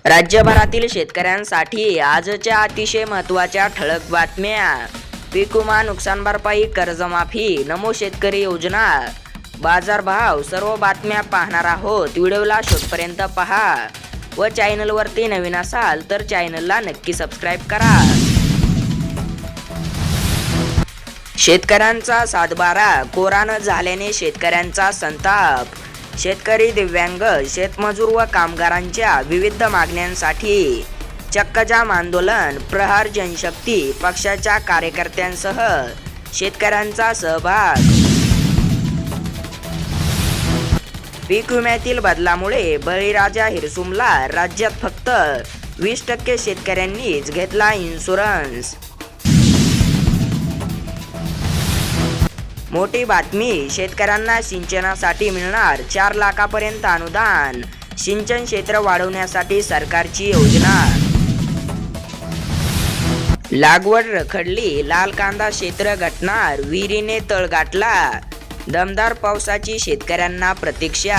राज्यभरातील शेतकऱ्यांसाठी आजच्या अतिशय महत्त्वाच्या ठळक बातम्या. पीक विमा, नुकसान भरपाई, कर्जमाफी, नमो शेतकरी योजना, बाजारभाव, सर्व बातम्या पाहणार आहोत. व्हिडिओला शेवटपर्यंत पहा व चॅनलवरती नवीन असाल तर चॅनलला नक्की सबस्क्राईब करा. शेतकऱ्यांचा सातबारा, कोरा न झाल्याने शेतकऱ्यांचा संताप. शेतकरी, दिव्यांग, शेतमजूर व कामगारांच्या विविध मागण्यांसाठी चक्काजाम आंदोलन. प्रहार जनशक्ती पक्षाच्या कार्यकर्त्यांसह शेतकऱ्यांचा सहभाग. पीक विम्यातील बदलामुळे बळीराजा हिरसुमला. राज्यात फक्त 20% शेतकऱ्यांनीच घेतला इन्शुरन्स. मोठी बातमी, शेतकऱ्यांना सिंचनासाठी मिळणार 4 लाखापर्यंत अनुदान. सिंचन क्षेत्र वाढवण्यासाठी सरकारची योजना. लागवड रखडली, लाल कांदा क्षेत्र घटणार, विहिरीने तळ गाठला. दमदार पावसाची शेतकऱ्यांना प्रतीक्षा.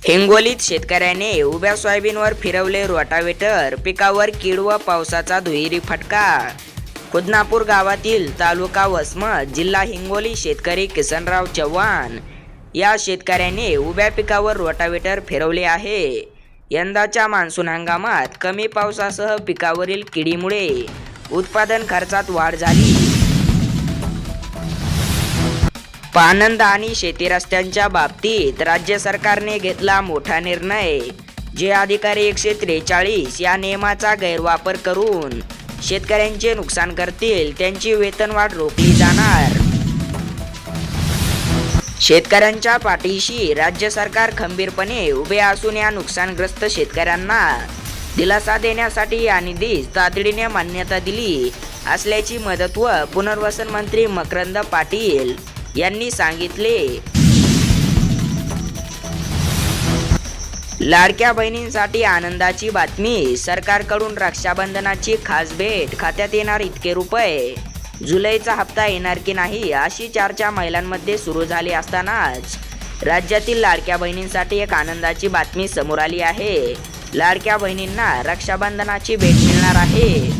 हिंगोलीत शेतकऱ्याने उभ्या सोयाबीनवर फिरवले रोटावेटर. पिकावर कीड व पावसाचा दुहेरी फटका. खुदनापूर गावातील तालुका वसमत, जिल्हा हिंगोली शेतकरी किसनराव चव्हाण या शेतकऱ्याने उभ्या पिकावर रोटावेटर फिरवले आहे. यंदाच्या मान्सून हंगामात कमी पावसासह पिकावरील किडीमुळे उत्पादन खर्चात वाढ झाली. पाणंद आणि शेती रस्त्यांच्या बाबतीत राज्य सरकारने घेतला मोठा निर्णय. जे अधिकारी 143 या नियमाचा गैरवापर करून शेतकऱ्यांचे नुकसान करतील त्यांची वेतनवाढ रोखली जाणार. शेतकऱ्यांच्या पाठीशी राज्य सरकार खंबीरपणे उभे असून या नुकसानग्रस्त शेतकऱ्यांना दिलासा देण्यासाठी या निधीस तातडीने मान्यता दिली असल्याची मदत व पुनर्वसन मंत्री मकरंद पाटील यांनी सांगितले. लाडक्या बहिणींसाठी आनंदाची बातमी. सरकारकडून रक्षाबंधनाची खास भेट. खात्यात येणार इतके रुपये. जुलैचा हप्ता येणार की नाही अशी चर्चा महिलांमध्ये सुरू झाली असतानाच राज्यातील लाडक्या बहिणींसाठी एक आनंदाची बातमी समोर आली आहे. लाडक्या बहिणींना रक्षाबंधनाची भेट मिळणार आहे.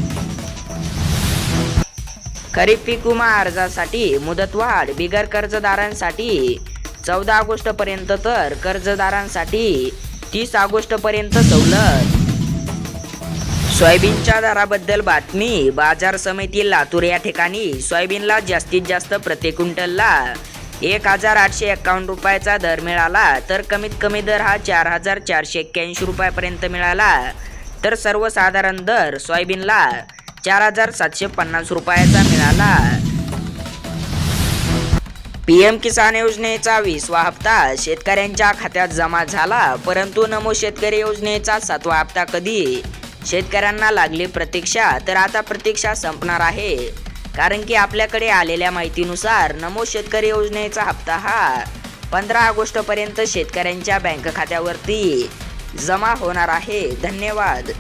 खरीप पीक विमा अर्जासाठी मुदतवाढ. बिगर कर्जदारांसाठी 14 ऑगस्ट पर्यंत तर कर्जदारांसाठी 30 ऑगस्ट पर्यंत सवलत. सोयाबीनच्या दराबद्दल बातमी. बाजार समिती लातूर या ठिकाणी सोयाबीनला जास्तीत जास्त प्रति क्विंटलला 1851 रुपयाचा दर मिळाला, तर कमीत कमी दर हा 4481 रुपयापर्यंत मिळाला. तर सर्वसाधारण दर सोयाबीनला 4750 रुपयाचा मिळाला. PM किसान योजनेचा 20वा हप्ता शेतकऱ्यांच्या खात्यात जमा झाला, परंतु नमो शेतकरी योजनेचा 7वा हप्ता कधी? शेतकऱ्यांना लागली प्रतीक्षा. तर आता प्रतीक्षा संपणार आहे, कारण की आपल्याकडे आलेल्या माहितीनुसार नमो शेतकरी योजनेचा हप्ता हा 15 ऑगस्ट पर्यंत शेतकऱ्यांच्या बँक खात्यावरती जमा होणार आहे. धन्यवाद.